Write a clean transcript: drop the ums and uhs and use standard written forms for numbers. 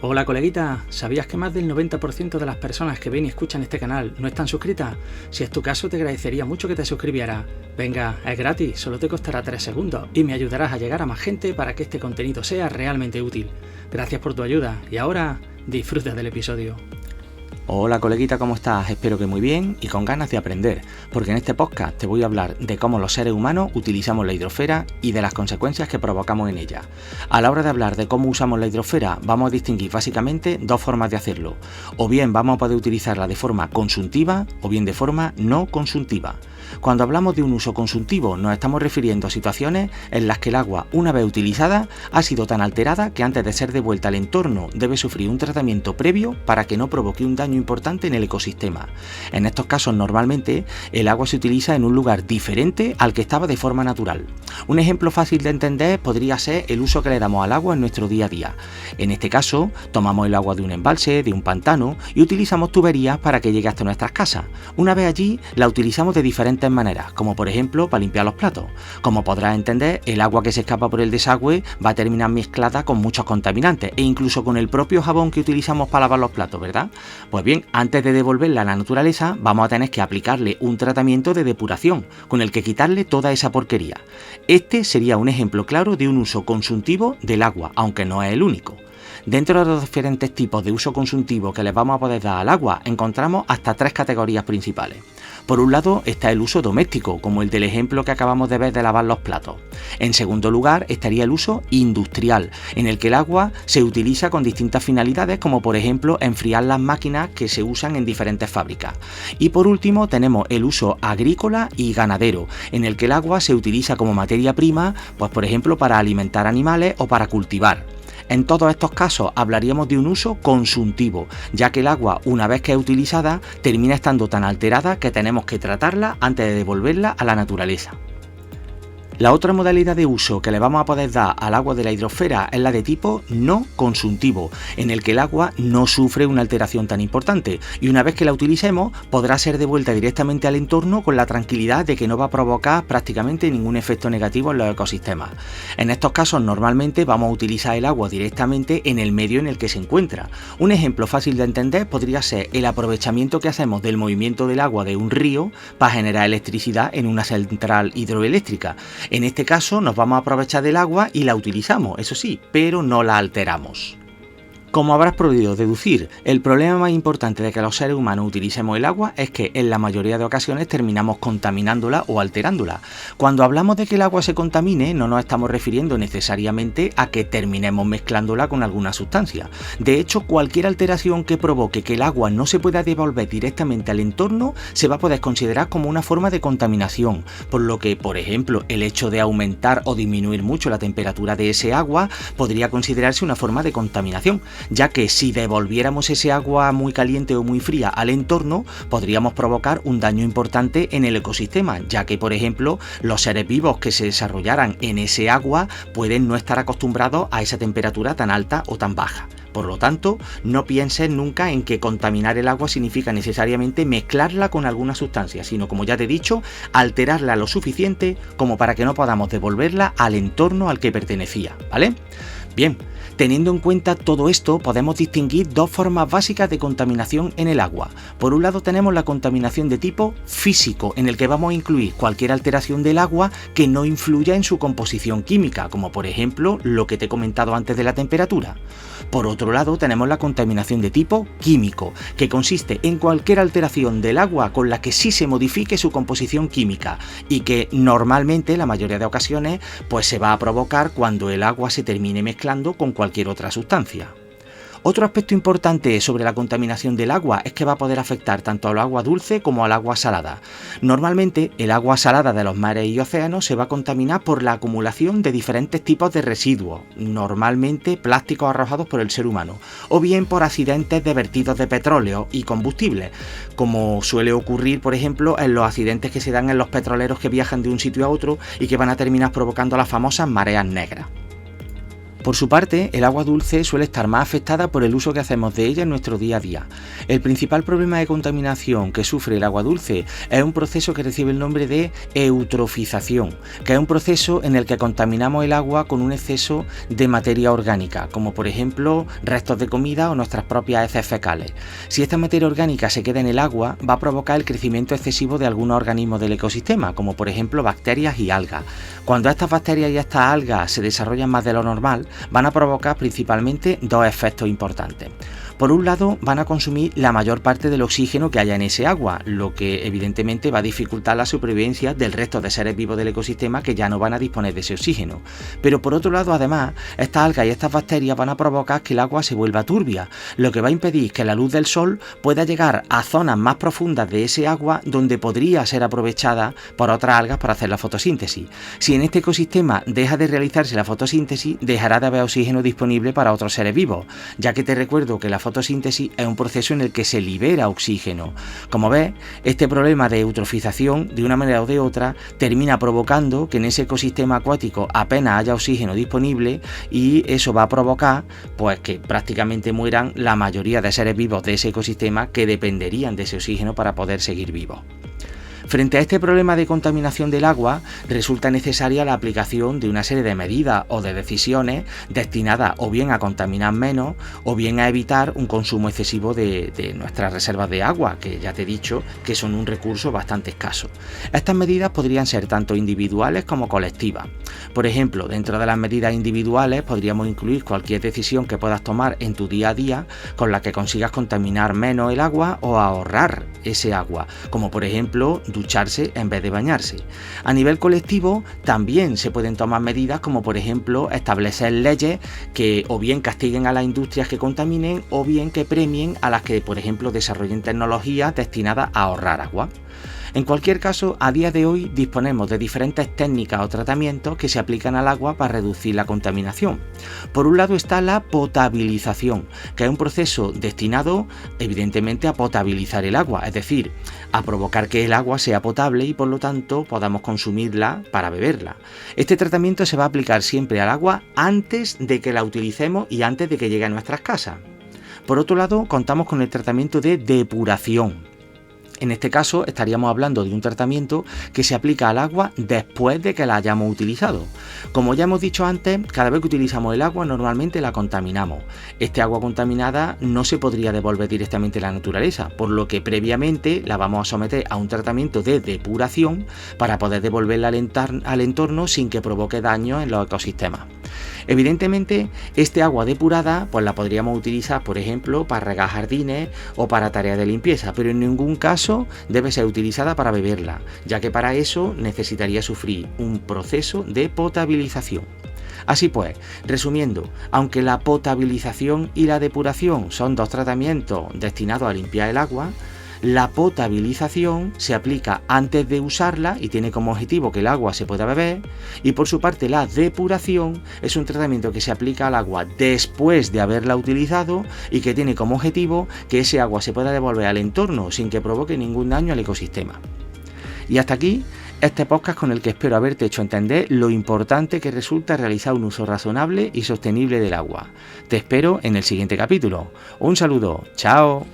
Hola coleguita, ¿sabías que más del 90% de las personas que ven y escuchan este canal no están suscritas? Si es tu caso te agradecería mucho que te suscribieras. Venga, es gratis, solo te costará 3 segundos y me ayudarás a llegar a más gente para que este contenido sea realmente útil. Gracias por tu ayuda y ahora disfruta del episodio. Hola coleguita, ¿cómo estás? Espero que muy bien y con ganas de aprender, porque en este podcast te voy a hablar de cómo los seres humanos utilizamos la hidrosfera y de las consecuencias que provocamos en ella. A la hora de hablar de cómo usamos la hidrosfera, vamos a distinguir básicamente dos formas de hacerlo. O bien vamos a poder utilizarla de forma consuntiva o bien de forma no consuntiva. Cuando hablamos de un uso consuntivo, nos estamos refiriendo a situaciones en las que el agua, una vez utilizada, ha sido tan alterada que antes de ser devuelta al entorno debe sufrir un tratamiento previo para que no provoque un daño importante en el ecosistema. En estos casos, normalmente, el agua se utiliza en un lugar diferente al que estaba de forma natural. Un ejemplo fácil de entender podría ser el uso que le damos al agua en nuestro día a día. En este caso, tomamos el agua de un embalse, de un pantano y utilizamos tuberías para que llegue hasta nuestras casas. Una vez allí, la utilizamos de diferentes maneras, como por ejemplo para limpiar los platos. Como podrás entender, el agua que se escapa por el desagüe va a terminar mezclada con muchos contaminantes e incluso con el propio jabón que utilizamos para lavar los platos, ¿verdad? Pues bien, antes de devolverla a la naturaleza, vamos a tener que aplicarle un tratamiento de depuración, con el que quitarle toda esa porquería. Este sería un ejemplo claro de un uso consuntivo del agua, aunque no es el único. Dentro de los diferentes tipos de uso consuntivo que les vamos a poder dar al agua, encontramos hasta 3 categorías principales. Por un lado está el uso doméstico, como el del ejemplo que acabamos de ver de lavar los platos. En segundo lugar estaría el uso industrial, en el que el agua se utiliza con distintas finalidades, como por ejemplo enfriar las máquinas que se usan en diferentes fábricas. Y por último tenemos el uso agrícola y ganadero, en el que el agua se utiliza como materia prima, pues por ejemplo para alimentar animales o para cultivar. En todos estos casos hablaríamos de un uso consuntivo, ya que el agua, una vez que es utilizada, termina estando tan alterada que tenemos que tratarla antes de devolverla a la naturaleza. La otra modalidad de uso que le vamos a poder dar al agua de la hidrosfera es la de tipo no consuntivo, en el que el agua no sufre una alteración tan importante y una vez que la utilicemos podrá ser devuelta directamente al entorno con la tranquilidad de que no va a provocar prácticamente ningún efecto negativo en los ecosistemas. En estos casos normalmente vamos a utilizar el agua directamente en el medio en el que se encuentra. Un ejemplo fácil de entender podría ser el aprovechamiento que hacemos del movimiento del agua de un río para generar electricidad en una central hidroeléctrica. En este caso nos vamos a aprovechar del agua y la utilizamos, eso sí, pero no la alteramos. Como habrás podido deducir, el problema más importante de que los seres humanos utilicemos el agua es que en la mayoría de ocasiones terminamos contaminándola o alterándola. Cuando hablamos de que el agua se contamine, no nos estamos refiriendo necesariamente a que terminemos mezclándola con alguna sustancia. De hecho, cualquier alteración que provoque que el agua no se pueda devolver directamente al entorno se va a poder considerar como una forma de contaminación, por lo que, por ejemplo, el hecho de aumentar o disminuir mucho la temperatura de ese agua podría considerarse una forma de contaminación, ya que si devolviéramos ese agua muy caliente o muy fría al entorno, podríamos provocar un daño importante en el ecosistema, ya que, por ejemplo, los seres vivos que se desarrollaran en ese agua pueden no estar acostumbrados a esa temperatura tan alta o tan baja. Por lo tanto, no pienses nunca en que contaminar el agua significa necesariamente mezclarla con alguna sustancia, sino, como ya te he dicho, alterarla lo suficiente como para que no podamos devolverla al entorno al que pertenecía, ¿vale? Bien, teniendo en cuenta todo esto, podemos distinguir dos formas básicas de contaminación en el agua. Por un lado tenemos la contaminación de tipo físico, en el que vamos a incluir cualquier alteración del agua que no influya en su composición química, como por ejemplo lo que te he comentado antes de la temperatura. Por otro lado tenemos la contaminación de tipo químico, que consiste en cualquier alteración del agua con la que sí se modifique su composición química y que normalmente, la mayoría de ocasiones, pues se va a provocar cuando el agua se termine mezclando con cualquier otra sustancia. Otro aspecto importante sobre la contaminación del agua es que va a poder afectar tanto al agua dulce como al agua salada. Normalmente, el agua salada de los mares y océanos se va a contaminar por la acumulación de diferentes tipos de residuos, normalmente plásticos arrojados por el ser humano, o bien por accidentes de vertidos de petróleo y combustibles, como suele ocurrir, por ejemplo, en los accidentes que se dan en los petroleros que viajan de un sitio a otro y que van a terminar provocando las famosas mareas negras. Por su parte, el agua dulce suele estar más afectada por el uso que hacemos de ella en nuestro día a día. El principal problema de contaminación que sufre el agua dulce es un proceso que recibe el nombre de eutrofización, que es un proceso en el que contaminamos el agua con un exceso de materia orgánica, como por ejemplo restos de comida o nuestras propias heces fecales. Si esta materia orgánica se queda en el agua, va a provocar el crecimiento excesivo de algunos organismos del ecosistema, como por ejemplo bacterias y algas. Cuando estas bacterias y estas algas se desarrollan más de lo normal, van a provocar principalmente dos efectos importantes. Por un lado, van a consumir la mayor parte del oxígeno que haya en ese agua, lo que evidentemente va a dificultar la supervivencia del resto de seres vivos del ecosistema que ya no van a disponer de ese oxígeno. Pero por otro lado, además, estas algas y estas bacterias van a provocar que el agua se vuelva turbia, lo que va a impedir que la luz del sol pueda llegar a zonas más profundas de ese agua donde podría ser aprovechada por otras algas para hacer la fotosíntesis. Si en este ecosistema deja de realizarse la fotosíntesis, dejará de haber oxígeno disponible para otros seres vivos, ya que te recuerdo que la fotosíntesis es un proceso en el que se libera oxígeno. Como ves, este problema de eutrofización, de una manera o de otra, termina provocando que en ese ecosistema acuático apenas haya oxígeno disponible, y eso va a provocar pues que prácticamente mueran la mayoría de seres vivos de ese ecosistema que dependerían de ese oxígeno para poder seguir vivos. Frente a este problema de contaminación del agua, resulta necesaria la aplicación de una serie de medidas o de decisiones destinadas o bien a contaminar menos o bien a evitar un consumo excesivo de nuestras reservas de agua, que ya te he dicho que son un recurso bastante escaso. Estas medidas podrían ser tanto individuales como colectivas. Por ejemplo, dentro de las medidas individuales podríamos incluir cualquier decisión que puedas tomar en tu día a día con la que consigas contaminar menos el agua o ahorrar ese agua, como por ejemplo ducharse en vez de bañarse. A nivel colectivo también se pueden tomar medidas como por ejemplo establecer leyes que o bien castiguen a las industrias que contaminen o bien que premien a las que por ejemplo desarrollen tecnologías destinadas a ahorrar agua. En cualquier caso, a día de hoy disponemos de diferentes técnicas o tratamientos que se aplican al agua para reducir la contaminación. Por un lado está la potabilización, que es un proceso destinado evidentemente a potabilizar el agua, es decir, a provocar que el agua sea potable y por lo tanto podamos consumirla para beberla. Este tratamiento se va a aplicar siempre al agua antes de que la utilicemos y antes de que llegue a nuestras casas. Por otro lado, contamos con el tratamiento de depuración. En este caso estaríamos hablando de un tratamiento que se aplica al agua después de que la hayamos utilizado. Como ya hemos dicho antes, cada vez que utilizamos el agua normalmente la contaminamos. Este agua contaminada no se podría devolver directamente a la naturaleza, por lo que previamente la vamos a someter a un tratamiento de depuración para poder devolverla al entorno sin que provoque daño en los ecosistemas. Evidentemente, este agua depurada pues la podríamos utilizar, por ejemplo, para regar jardines o para tareas de limpieza, pero en ningún caso debe ser utilizada para beberla, ya que para eso necesitaría sufrir un proceso de potabilización. Así pues, resumiendo, aunque la potabilización y la depuración son dos tratamientos destinados a limpiar el agua, la potabilización se aplica antes de usarla y tiene como objetivo que el agua se pueda beber, y por su parte la depuración es un tratamiento que se aplica al agua después de haberla utilizado y que tiene como objetivo que ese agua se pueda devolver al entorno sin que provoque ningún daño al ecosistema. Y hasta aquí este podcast con el que espero haberte hecho entender lo importante que resulta realizar un uso razonable y sostenible del agua. Te espero en el siguiente capítulo. Un saludo, chao.